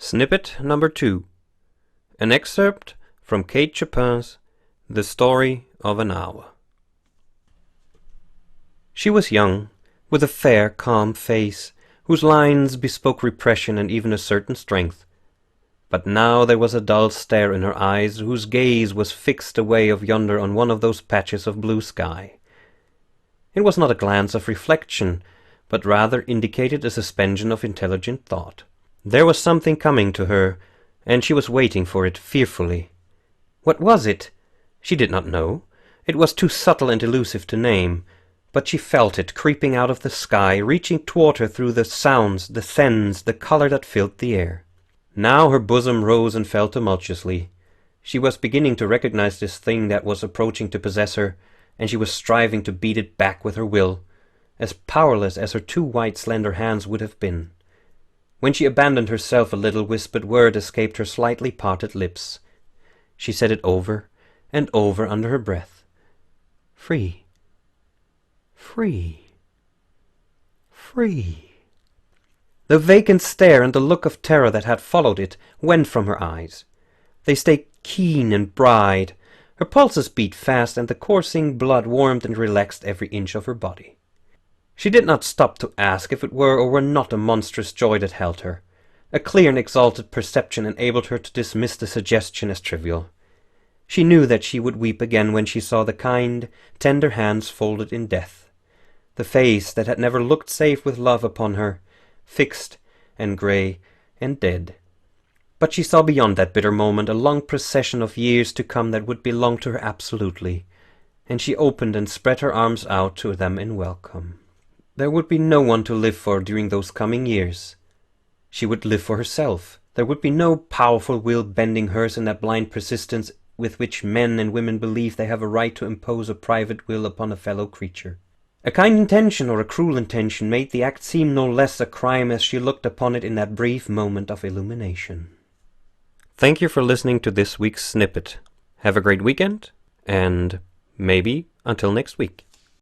Snippet number 2. An excerpt from Kate Chopin's The Story of an Hour. She was young, with a fair, calm face, whose lines bespoke repression and even a certain strength. But now there was a dull stare in her eyes, whose gaze was fixed away off yonder on one of those patches of blue sky. It was not a glance of reflection, but rather indicated a suspension of intelligent thought. There was something coming to her, and she was waiting for it fearfully. What was it? She did not know. It was too subtle and elusive to name, but she felt it creeping out of the sky, reaching toward her through the sounds, the scents, the color that filled the air. Now her bosom rose and fell tumultuously. She was beginning to recognize this thing that was approaching to possess her, and she was striving to beat it back with her will, as powerless as her two white slender hands would have been. When she abandoned herself, a little whispered word escaped her slightly parted lips. She said it over and over under her breath. Free. Free. Free. The vacant stare and the look of terror that had followed it went from her eyes. They stayed keen and bright. Her pulses beat fast, and the coursing blood warmed and relaxed every inch of her body. She did not stop to ask if it were or were not a monstrous joy that held her. A clear and exalted perception enabled her to dismiss the suggestion as trivial. She knew that she would weep again when she saw the kind, tender hands folded in death, the face that had never looked save with love upon her, fixed and grey and dead. But she saw beyond that bitter moment a long procession of years to come that would belong to her absolutely, and she opened and spread her arms out to them in welcome. There would be no one to live for during those coming years. She would live for herself. There would be no powerful will bending hers in that blind persistence with which men and women believe they have a right to impose a private will upon a fellow creature. A kind intention or a cruel intention made the act seem no less a crime as she looked upon it in that brief moment of illumination. Thank you for listening to this week's snippet. Have a great weekend, and maybe until next week.